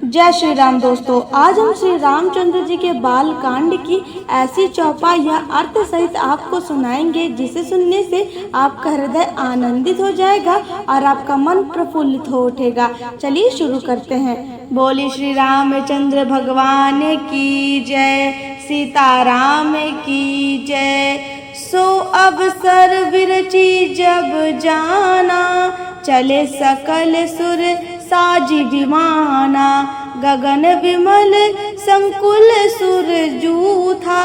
जय श्री राम दोस्तों, आज हम श्री रामचंद्र जी के बाल कांड की ऐसी चौपाई या अर्थ सहित आपको सुनाएंगे जिसे सुनने से आपका हृदय आनंदित हो जाएगा और आपका मन प्रफुल्लित हो उठेगा। चलिए शुरू करते हैं। बोली श्री रामचंद्र भगवान की जय, सीताराम की जय। सो अवसर विरची जब जाना, चले सकल सुर साजी विमाना। गगन विमल संकुल सुर जू था,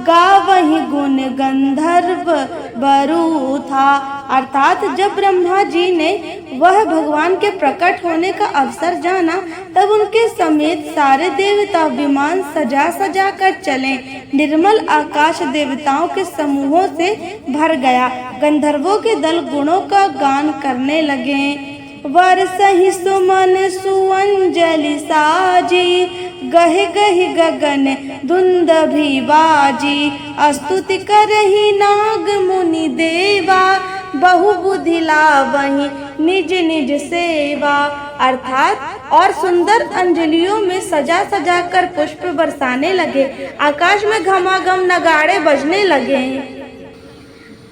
गावहि गुण गंधर्व बरू था। अर्थात जब ब्रह्मा जी ने वह भगवान के प्रकट होने का अवसर जाना, तब उनके समेत सारे देवता विमान सजा सजा कर चले। निर्मल आकाश देवताओं के समूहों से भर गया। गंधर्वों के दल गुणों का गान करने लगे। वरसहि सुमन सुअंजलि साजी, गहि गहि गगन दुंदभि बाजी। स्तुति करहि नाग मुनि देवा, बहु बुद्धि लावहि निज निज सेवा। अर्थात और सुंदर अंजलियों में सजा सजा कर पुष्प बरसाने लगे। आकाश में घमाघम नगाड़े बजने लगे।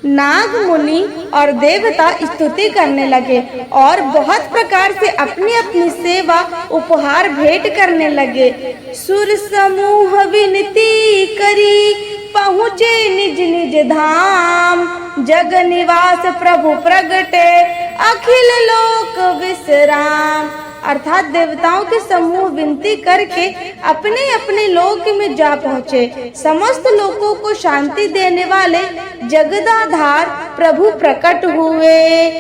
नाग मुनि और देवता स्तुति करने लगे और बहुत प्रकार से अपनी अपनी सेवा उपहार भेंट करने लगे। सुर समूह विनती करी, पहुँचे निज निज धाम। जग निवास प्रभु प्रगटे, अखिल लोक विश्राम। अर्थात देवताओं के समूह विनती करके अपने अपने लोक में जा पहुँचे। समस्त लोकों को शांति देने वाले जगदाधार प्रभु प्रकट हुए।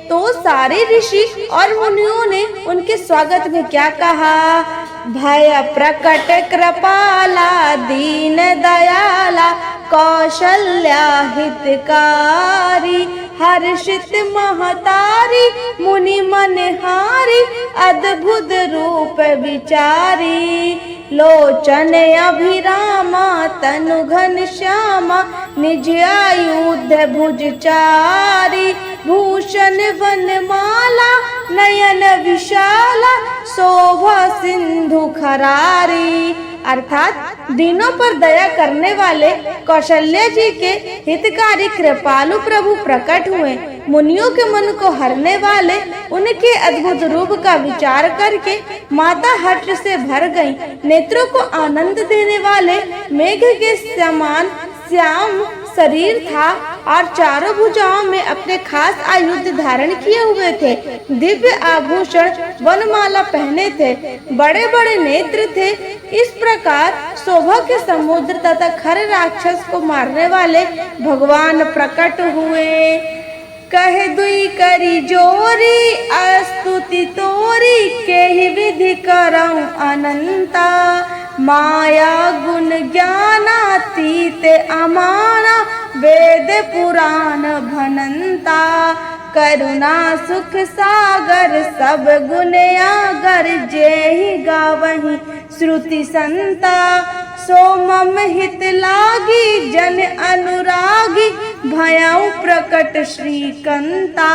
तो सारे ऋषि और मुनियों ने उनके स्वागत में क्या कहा? भय प्रकट कृपाला दीन दयाला, कौशल्या हितकारी। हर्षित महतारी मुनि मनहारी, अद्भुत रूप विचारी। लोचन अभिरामा तनु घन श्यामा, निज आयुध भुज चारी। भूषण वनमाला नयन विशाला, शोभा सिंधु खरारी। अर्थात दिनों पर दया करने वाले कौशल्या जी के हितकारी कृपालु प्रभु प्रकट हुए। मुनियों के मन को हरने वाले उनके अद्भुत रूप का विचार करके माता हर्ष से भर गईं। नेत्रों को आनंद देने वाले मेघ के समान श्याम शरीर था और चारों भुजाओं में अपने खास आयुध धारण किए हुए थे। दिव्य आभूषण वनमाला पहने थे, बड़े बड़े नेत्र थे। इस प्रकार शोभा के समुद्र तथा खर राक्षस को मारने वाले भगवान प्रकट हुए। कहे दुई करी जोरी, स्तुति तोरी केहि विधि करऊं अनंता। माया गुण ज्ञानातीत अमाना, वेद पुराण भनंता। करुणा सुख सागर सब गुण आगर, जेहि गावहि श्रुति संता। सो मम हित लागी जन अनुरागी, भयउ प्रकट श्रीकंता।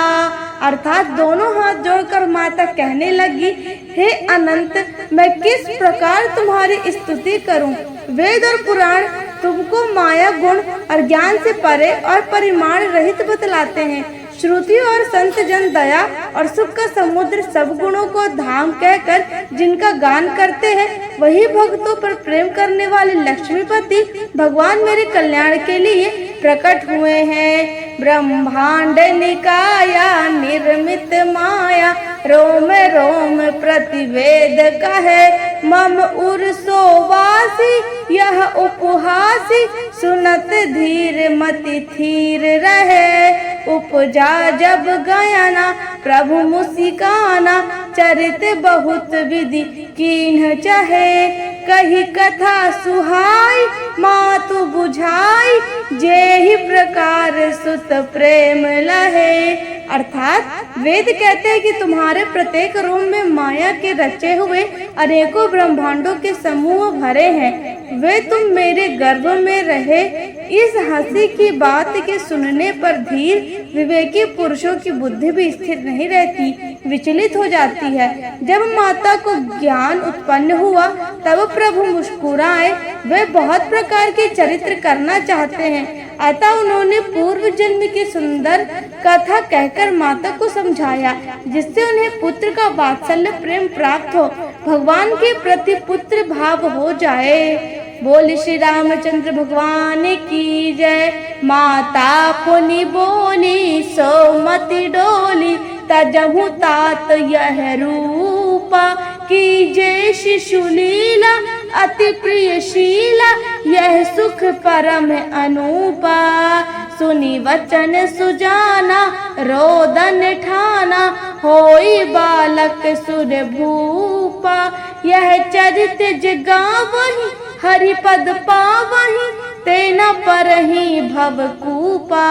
अर्थात दोनों हाथ जोड़कर माता कहने लगी, हे अनंत, मैं किस प्रकार तुम्हारी स्तुति करूं? वेद और पुराण तुमको माया गुण और ज्ञान से परे और परिमाण रहित बतलाते हैं। श्रुति और संत जन दया और सुख का समुद्र सब गुणों को धाम कहकर जिनका गान करते हैं, वही भक्तों पर प्रेम करने वाले लक्ष्मीपति भगवान मेरे कल्याण के लिए प्रकट हुए हैं। ब्रह्मांड निकाया निर्मित माया, रोम रोम प्रतिवेद कहे। मम उर्सो वासी यह उपहासी, सुनत धीर मति थीर रहे। उपजा जब गयाना प्रभु मुस्काना, चरित बहुत विधि कीन्ह चाहे। कही कथा सुहाई मातु बुझाई, जेहि प्रकार सुत प्रेम लहे। अर्थात वेद कहते हैं कि तुम्हारे प्रत्येक रोम में माया के रचे हुए अनेकों ब्रह्मांडों के समूह भरे हैं। वे तुम मेरे गर्भ में रहे इस हंसी की बात के सुनने पर धीर विवेकी पुरुषों की बुद्धि भी स्थिर नहीं रहती, विचलित हो जाती है। जब माता को ज्ञान उत्पन्न हुआ तब प्रभु मुस्कुराए। वे बहुत प्रकार के चरित्र करना चाहते हैं, अतः उन्होंने पूर्व जन्म की सुंदर कथा कहकर माता को समझाया, जिससे उन्हें पुत्र का वात्सल्य प्रेम प्राप्त हो, भगवान के प्रति पुत्र भाव हो जाए। बोल श्री रामचंद्र भगवान की जय। माता पुनि बोली सो मति डोली, तजहु तात यह रूपा, की जय शिशु लीला अति प्रियशीला, यह सुख परम अनूपा। सुनी वचन सुजाना रोदन ठाना, होई बालक सुर भूपा, यह चरित जगावहि हरिपद पावहि, तेना परहि भवकूपा।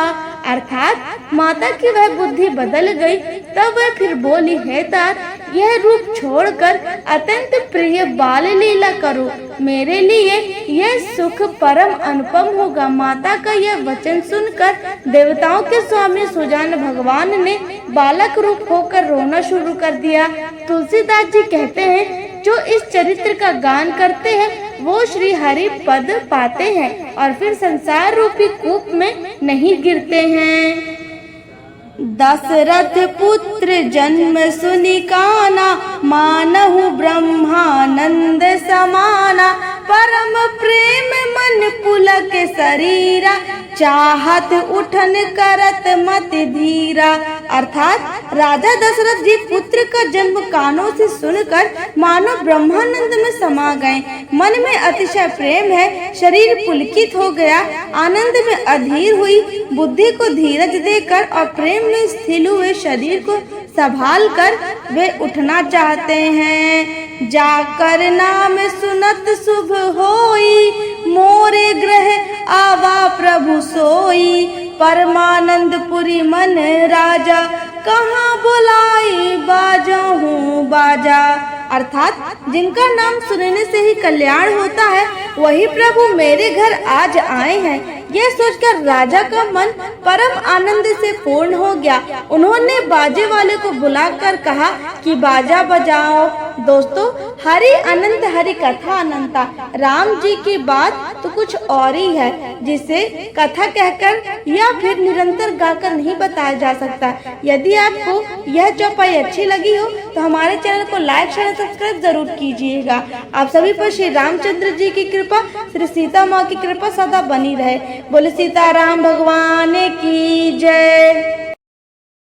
अर्थात माता की वह बुद्धि बदल गई। तब वह फिर बोली, हे तात, यह रूप छोड़कर अत्यंत प्रिय बाल लीला करो, मेरे लिए यह सुख परम अनुपम होगा। माता का यह वचन सुनकर देवताओं के स्वामी सुजान भगवान ने बालक रूप होकर रोना शुरू कर दिया। तुलसीदास जी कहते हैं, जो इस चरित्र का गान करते हैं वो श्री हरि पद पाते हैं और फिर संसार रूपी कूप में नहीं गिरते हैं। दशरथ पुत्र जन्म सुनि काना, मानहु ब्रह्मानंद समाना, परम प्रेम मन पुलक शरीरा, चाहत उठन करत मत धीरा। अर्थात राजा दशरथ जी पुत्र का जन्म कानों से सुनकर मानो ब्रह्मानंद में समा गए। मन में अतिशय प्रेम है, शरीर पुलकित हो गया, आनंद में अधीर हुई, बुद्धि को धीरज देकर और प्रेम में स्थिर हुए शरीर को संभाल कर वे उठना चाहते हैं। जाकर नाम सुनत शुभ होई, मोरे ग्रह आवा प्रभु सोई, परमानंदपुरी मन राजा, कहाँ बुलाई बाजाहूँ बाजा। अर्थात जिनका नाम सुनने से ही कल्याण होता है वही प्रभु मेरे घर आज आए हैं। यह सोचकर राजा का मन परम आनंद से पूर्ण हो गया। उन्होंने बाजे वाले को बुलाकर कहा कि बाजा बजाओ। दोस्तों, हरि अनंत हरि कथा अनंता। राम जी की बात तो कुछ और ही है, जिसे कथा कहकर या फिर निरंतर गाकर नहीं बताया जा सकता। यदि आपको यह चौपाई अच्छी लगी हो तो हमारे चैनल को लाइक शेयर सब्सक्राइब जरूर कीजिएगा। आप सभी पर श्री रामचंद्र जी की कृपा, श्री सीता माँ की कृपा सदा बनी रहे। बोले सीताराम भगवान की जय।